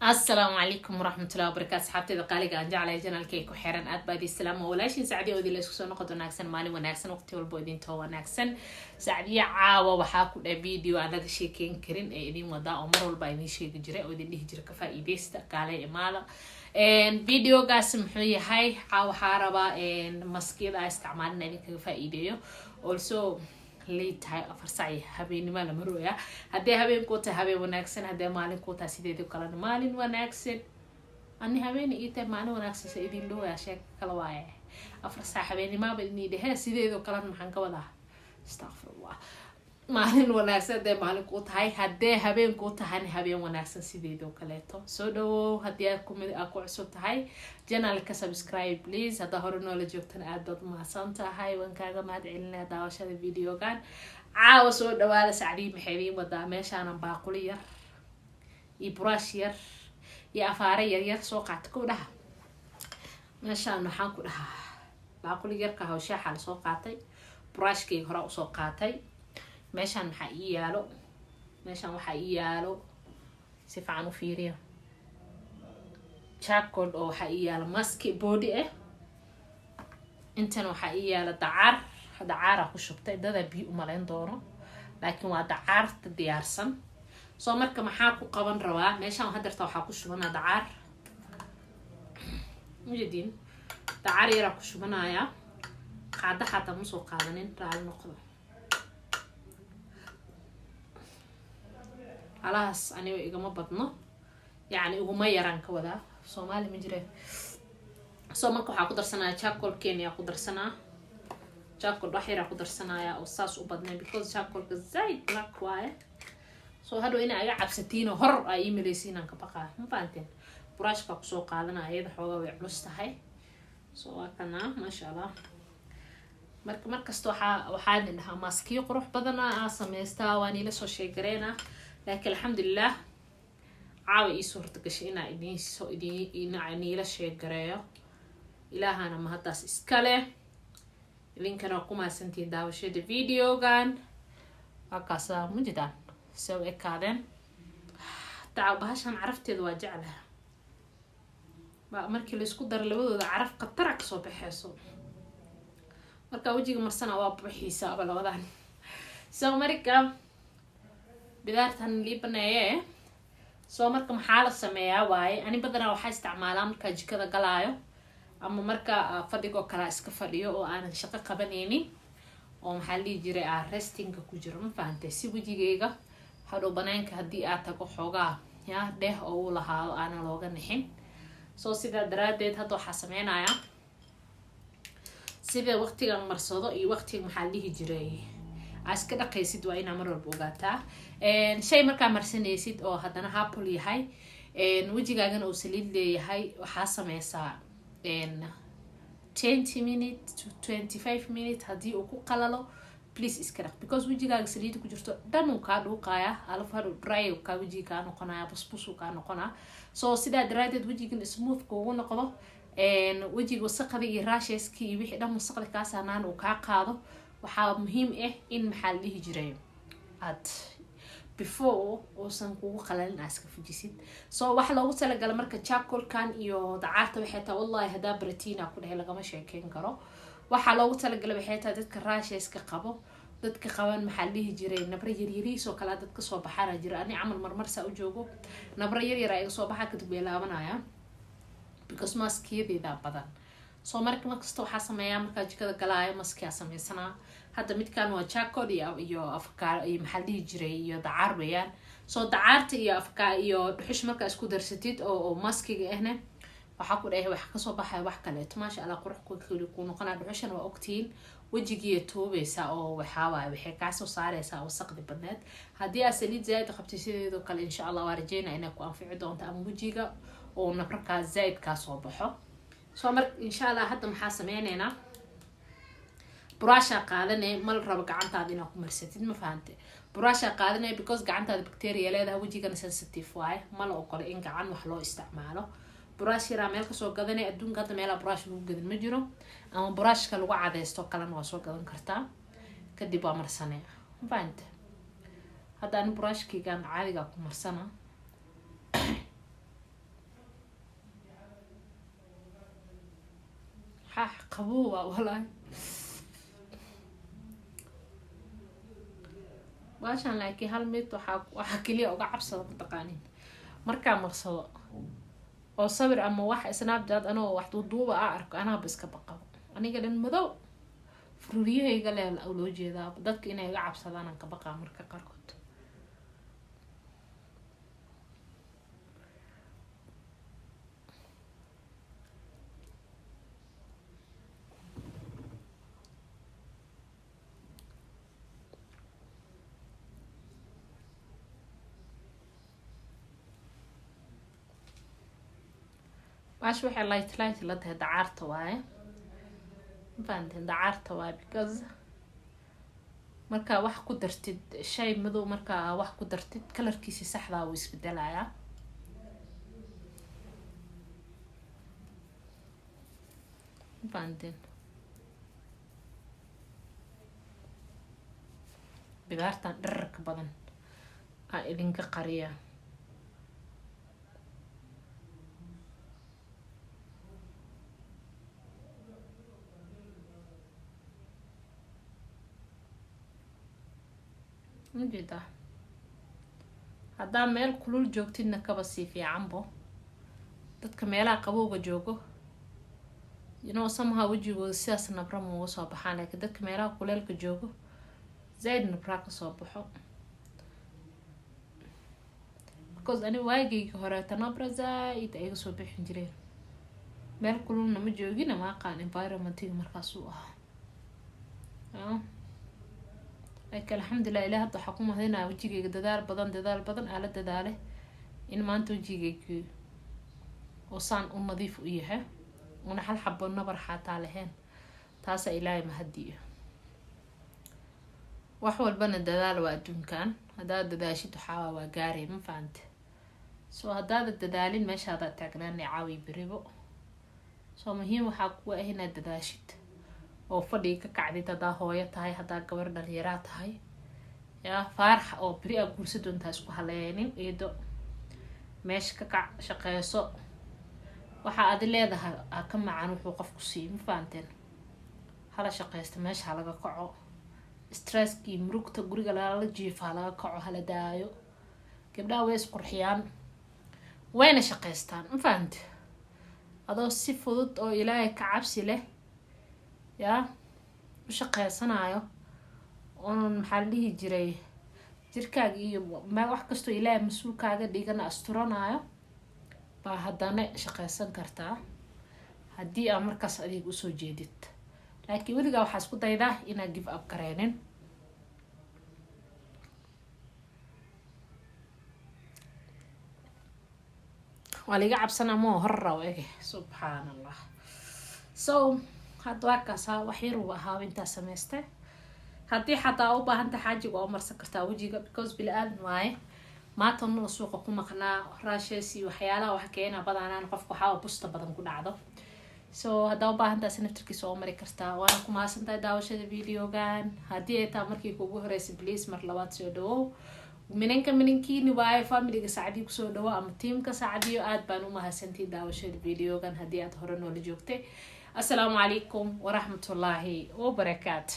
السلام عليكم ورحمة الله وبركاته. صحابتي دقالي قاعد على جنال كيك وحيران أدبادي السلام ولاشين سعدي ودي ليش كسر نقطة ناكسن مالي وناكسن وقتي والبودين توا ناكسن سعدي عاوة وحاكو فيديو أنا شيء كين كرين إيدين ودا عمر والبايني شيء جري ودي اللي هجر كفا إيديست قالي إمالا إن فيديو قاسم حي هاي عاوة حاربة إن مسكير استعمالنا اللي كفا إيديو also late tahay 4 saac habeenimo la marooya hadee habeen ku tahay habeen wanaagsan hadee maalin ku tahay sideed kala maalin wanaagsan ani habeen ita maalin wanaagsan sa idin loo yaashay kala waaye 4 saac habeenimo ba idin dhahay sideed kala maxaan ka wadaa astaghfirullah maalin wanaagsan hadee maalin ku tahay hadee habeen ku tahay habeen wanaagsan sideed kaleeto soo dhawo hadii aad ku cusub tahay channelka subscribe please hada hore noola joogtan aad baad mahadsan tahay waan kaaga mahad celinaa daawashada videogan caawa soo dhawaada sacdii maxay wadaa meeshaan baaquli yar iyo brush yar iyo afaare yar soo qaatay ku dhaha meeshaan waxaan ku dhahaa baaquli yar ka hawsha xal soo qaatay brushkii hore u soo qaatay meeshaan waxa ii yaalo meeshaan waxa ii yaalo si fiican u fiiriyo charcoal oo waxa ii yaalo maski body intan waxa ii yaalo dacar ku shubtay dada biyo u maleyn doono laakiin waa dacar diyaarsan soo marka maxaa ku qaban rabaa meeshaan hadarta waxa ku shubanaa dacar mujidin dacar yar ku shubanaya qaada xataa ma soo qaadanin raali noqdo alaas aniga igama badno yani uguma yaran ka wada Soomaali ma jireen soo marka waxa ku darsanaa charcoal Kenya ku darsanaa charcoal waxira ku darsanaya oo saas u badnay because charcoal ka zaid black waaye soo hado ina aga cabsatiino hor ay iimaysiinaan ka baqaa ma faanteen brushka ku soo qaadanaya iyada xoogaa way culus tahay soo waa kana ma sha Allah markasto waxaan dhahaa maskiyo qurux badan aan sameystaa waan ila soo sheegareena laakiin alxamdulillah caawa ii suurta gashay inaa idin ila sheegareeyo ilaahana ma hadaas iskale linkana ku maasantiin daawashada videogan akaasa mujidaan soo ekaadeen bahashan carafteedu waa jeclaha markii la isku daro labadooda caraf qatar ka soo baxayso marka wajiga marsana waa buuxiisa labadan soo marka bidaartan liibanaye soo marka maxaa la sameeyaa waaye ani badanaa waxaa isticmaalaa marka jikada galaayo ama marka fadhigo kala iska fadhiyo oo aanan shaqo qabanaynin oo maxaa lii jiray restinga ku jiro ma fahamtay si wajigayga hadhow banaanka haddii aad tago xoogaa yaa dheh oo u lahaado aanan looga nixin soo sidaa daraadeed hadda waxaa sameynayaa sida waqtigan marsado iyo waqtiga maxaa lihi jiray aska dhaqaysid waa inaa mar walba ogaataa shay markaa marsanaysid oo haddana hapul yahay wajigaagana uu saliid leeyahay waxaa sameysaa 20 minutes to 25 minutes haddii uu ku qalalo please iska dhaq because wajigaaga saliid ku jirto dhan uu kaa dhuuqaya alaf hadu dry ka wajiga kaa noqonaya busbus kaa noqonaa soo sidaa daraadeed wajigan smooth kuugu noqdo wajiga wasaqada iyo rasheska iyo wixii dhan wasaqda kaa saanaan uu kaa qaado waxaa muhiim in maxaa la dhihi jiray aad before oosan kugu qalalin aska fujisid soo wax loogu talagalay marka charcoalkan iyo dacarta waxay tahay wallahi hadaa protein ku dhahay lagama sheekeyn karo waxa loogu talagalay waxay tahay dadka rasheska qabo dadka qaban maxaa la dhihi jiray nabra yaryariis oo kala dadka soo baxana jira ani amal marmarsa u joogo nabra yaryar ay soo baxa kadib ay laabanaya because maskiyadeeda badan soo markasta waxaa sameeyaa markaa jikada galaayo maskiyaa sameysanaa hadda midkan waa charcoal iyo afkaar iyo maxaa dhihi jiray iyo dacar weeyaan soo dacarta iyo afkaar iyo dhuxush markaa isku darsatid oo maskiga ahna waxaa ku dhahay wax kasoo baxaya wax kaleeto maasha Allah qurux ku noqonaa dhuxushan waa ogtiin wajigiiya toobaysa oo waxaa waxay kaa soo saaraysaa wasaqdi badneed haddii aad saliid zaid qabtay sideedoo kale insha Allah waa rajeynaa inay ku anfici doonto ama wajiga oo nabarkaa zaid kaa soo baxo soo mar insha Allah hadda maxaa sameynaynaa brush qaadanay mal rabo gacantaada inaad ku marsatid ma fahantay brush qaadanay because gacantaada bacteria leedahay wajigana sensitive waaye mal oqol in gacan wax loo isticmaalo brush yara meel ka soo gadanay adduunka hadda meel brush lagu gadan ma jiro ama brushka lagu cadeysto kalena waa soo gadan kartaa kadib waa marsanay ma fahantay hadda aan brushkigan caadiga ku marsana قبوة والله baashaan laakiin hal mid waxaa keliya uga cabsada mataqaanin markaa maqsado oo sawir ama wax snapchat anoo wax duuduuba arko anaaba iska baqabo aniga dhan madow fururiyahayga loo jeedaa dadka inay iga cabsadaan aan ka baqaa marka qaarkood باش waxay light la tahay dacaarta waaye faanteen dacaarta waaye because marka wax ku dartid shay madow marka wax ku dartid kalarkiisa saxda uu isbedelayaa faanteen bidaartan dharka badan idinka qariya مجدا هذا ميل كلول joogtidna kaba sii fiicanbo dadka meelaha qabowga joogo somehow wajigooda sidaas nabra ma uga soo baxaan laakiin dadka meelaha kuleelka joogo zaid nabra ka soo baxo because ani waagayga horeeta nabra zaid ay iga soo bixin jireen meel kululna ma joogina ma aqaan environmentiga markaas uu ahaa لكن الحمد لله إله هذا حكومة هنا وجيك ددال بدن على دداله إن ما أنت وجيك وصان نظيف وياه ونحل حب النبر حتى عليهن تاسع إلهي مهديه وحول بنا الددال وأدون كان هذا دداشي تحاوى وقاري من فانت هذا الددالين مش هذا تاقناني عاوي بريبو مهم وحاكوا هنا دداشيت oo fadhiga ka kacday hadaa hooyo tahay hadaa gabar dhalinyaro tahay yaa faarax oo bari guursa doontaa isku haleenin eedo meesha ka kac shaqeyso waxa aad leedahay ka macaan wuxuu qofku siiyay ma faanteen hala shaqeysta meesha laga kaco stresski murugta guriga la jiifaa laga kaco hala daayo gabdhaha way isqurxiyaan wayna shaqeystaan ma faanteen adoo si fudud oo ilaahay ka cabsi leh yaa u shaqeysanayo oon maxaa la dhihi jiray jirkaaga iyo wax kastoo ilaahay mas-uulkaaga dhigana asturanayo baa haddana shaqeysan kartaa haddii aa markaas adiga usoo jeedid laakiin weligaa waxaa isku daydaa inaad give up gareynin waa liga cabsana moo horraw ege subxaan allah hadda waa kaasaa wax yar uu ahaa intaa samaystay haddii xataa u baahanta xaajiga oo marsan kartaa wajiga because bili-aadan waaye maanta nula suuqa ku maqnaa raashes iyo waxyaalaha wax keena badanaan qofka waxaa busta badan ku dhacdo haddaa u baahantaasi naftarkiisa oo mari kartaa waana ku mahadsantahay daawashada videogan haddii ay taa markii kuugu horeysa please mar labaad soo dhawow minankiini waaye familiga sacdiyo kusoo dhawo ama tiimka sacdiyo aad baan u mahadsantihi daawashada videogan haddii aad hore noola joogtay السلام عليكم ورحمة الله وبركاته.